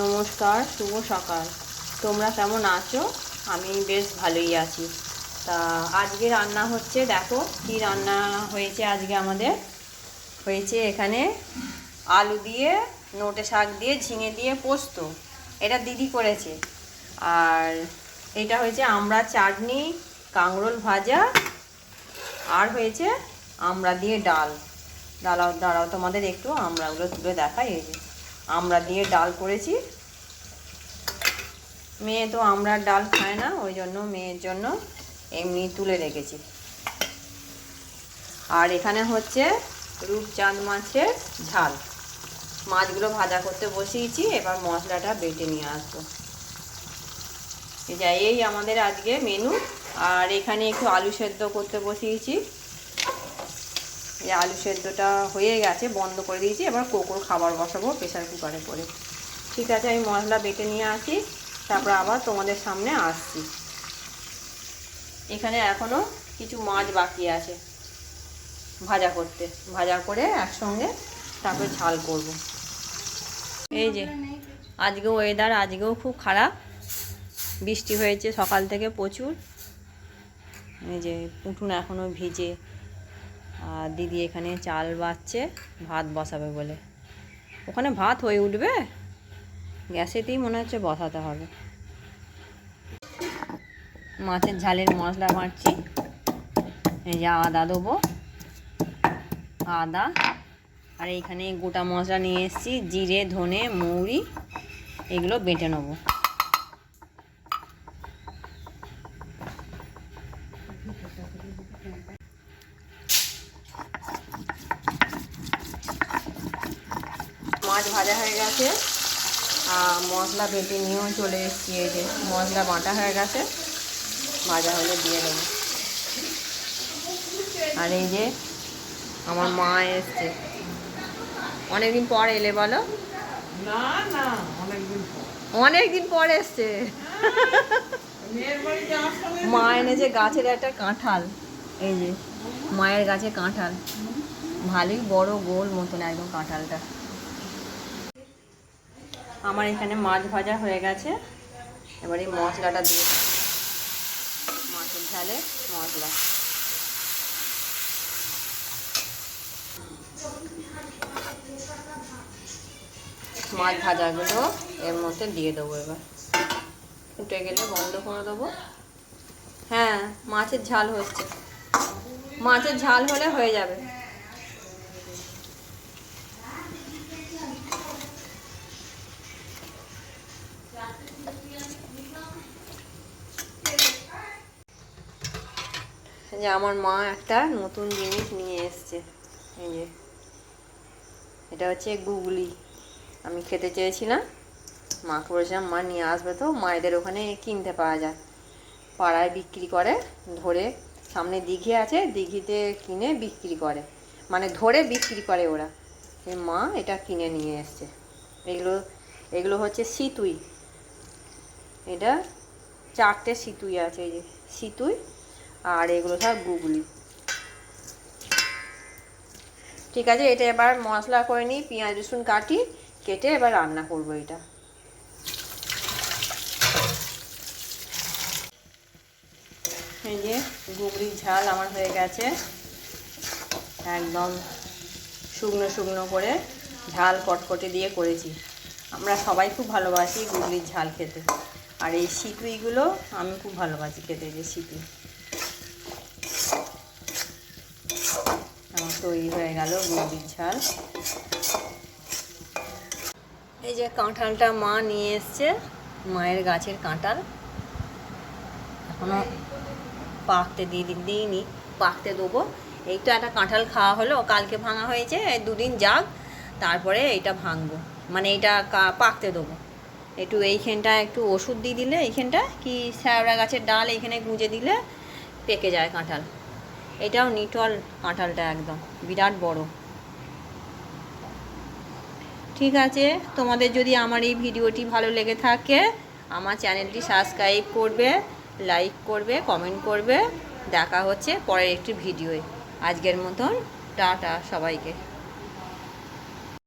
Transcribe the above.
নমস্কার, শুভ সকাল। তোমরা কেমন আছো? আমি বেশ ভালোই আছি। তা আজকে রান্না হচ্ছে, দেখো কি রান্না হয়েছে। আজকে আমাদের হয়েছে এখানে আলু দিয়ে, নোটে শাক দিয়ে, ঝিঙে দিয়ে পোস্ত। এটা দিদি করেছে। আর এটা হয়েছে আমড়ার চাটনি, কাঁকরোল ভাজা, আর হয়েছে আমড়া দিয়ে ডাল। দাঁড়াও দাঁড়াও, তোমাদের একটু আমড়াগুলো তুলে দেখাই। এই যে আমড়া দিয়ে ডাল করেছি। মেয়ে তো আমড়ার ডাল খায় না, ওই জন্য মেয়ের জন্য এমনি তুলে রেখেছি। আর এখানে হচ্ছে রূপচাঁদ মাছের ঝাল। মাছগুলো ভাজা করতে বসিয়েছি, এবার মশলাটা বেটে নিয়ে আসবো। এই আমাদের আজকে মেনু। আর এখানে একটু আলু সেদ্ধ করতে বসিয়েছি। এই আলু সেদ্ধটা হয়ে গেছে, বন্ধ করে দিয়েছি। এবার কোকোর খাবার বসাবো প্রেসার কুকারে করে। ঠিক আছে, আমি মশলা বেটে নিয়ে আসি, তারপর আবার তোমাদের সামনে আসছি। এখানে এখনও কিছু মাছ বাকি আছে ভাজা করতে, ভাজা করে একসঙ্গে তারপরে ঝাল করব। এই যে আজকে ওয়েদার আজকেও খুব খারাপ, বৃষ্টি হয়েছে সকাল থেকে প্রচুর। এই যে উঠুন এখনও ভিজে। আর দিদি এখানে চাল বাচ্ছে ভাত বসাবে বলে। ওখানে ভাত হয়ে উঠবে, গ্যাসেতেই মনে হচ্ছে বসাতে হবে। মাছের ঝালের মশলা বাটছি। এই যে আদা দেবো, আদা। আর এইখানে গোটা মশলা নিয়ে এসেছি, জিরে, ধনে, মৌরি, এগুলো বেটে নেবো। মাছ ভাজা হয়ে গেছে, আর মশলা বেটে নিয়েও চলে এসেছি। এই যে মশলা বাটা হয়ে গেছে, ভাজা হলে দিয়ে দেবো। আর এই যে আমার মা এসছে। অনেকদিন পর এলে বলো? না না, অনেকদিন পর এসছে। মা এনেছে গাছের একটা কাঁঠাল। এই যে মায়ের গাছে কাঁঠাল, ভালোই বড় গোল মতন একদম কাঁঠালটা। আমার এখানে মাছ ভাজা হয়ে গেছে। এবার এই মশলাটা দিয়ে, মাছের ঝালে মশলা। মাছ ভাজাগুলো এর মধ্যে দিয়ে দেবো। এবার ফুটে গেলে বন্ধ করে দেবো। হ্যাঁ, মাছের ঝাল হচ্ছে, মাছের ঝাল হলে হয়ে যাবে। যে আমার মা একটা নতুন জিনিস নিয়ে এসছে। এই যে এটা হচ্ছে গুগলি। আমি খেতে চেয়েছিলাম, মাকে বলেছিলাম মা নিয়ে আসবে, তো মায়েদের ওখানে কিনতে পাওয়া যায়, পাড়ায় বিক্রি করে। ধরে সামনে দিঘি আছে, দিঘিতে কিনে বিক্রি করে, মানে ধরে বিক্রি করে ওরা। এই মা এটা কিনে নিয়ে এসছে। এগুলো এগুলো হচ্ছে সিতুই। এটা 4টে সিতুই আছে, এই যে সিতুই। আর এগুলো সব গুগলি। ঠিক আছে, এটা এবার মশলা করে নিই, পেঁয়াজ রসুন কাটি, কেটে এবার রান্না করবো এটা। এই যে গুগলির ঝাল আমার হয়ে গেছে, একদম শুকনো শুকনো করে ঝাল কটকটে দিয়ে করেছি। আমরা সবাই খুব ভালোবাসি গুগলির ঝাল খেতে। আর এই সিতুইগুলো আমি খুব ভালোবাসি খেতে। যে সিতুই আমার তৈরি হয়ে গেল গুগলির ঝাল। এই যে কাঁঠালটা মা নিয়ে এসছে, মায়ের গাছের কাঁঠাল। এখনো পাকতে দিইনি, পাকতে দেবো। এই তো একটা কাঁঠাল খাওয়া হলো, কালকে ভাঙা হয়েছে, 2 দিন যাক, তারপরে এইটা ভাঙবো, মানে এইটা পাকতে দেবো। একটু এইখানটা একটু ওষুধ দিয়ে দিলে, এইখানটা কি শ্যাওড়া গাছের ডাল এইখানে গুঁজে দিলে পেকে যায় কাঁঠাল। এটাও নিটল কাঁঠালটা, একদম বিরাট বড়। ঠিক আছে, তোমাদের যদি আমার এই ভিডিওটি ভালো লেগে থাকে, আমার চ্যানেলটি সাবস্ক্রাইব করবে, লাইক করবে, কমেন্ট করবে। দেখা হচ্ছে পরের একটি ভিডিওয়ে। আজকের মতন টাটা সবাইকে।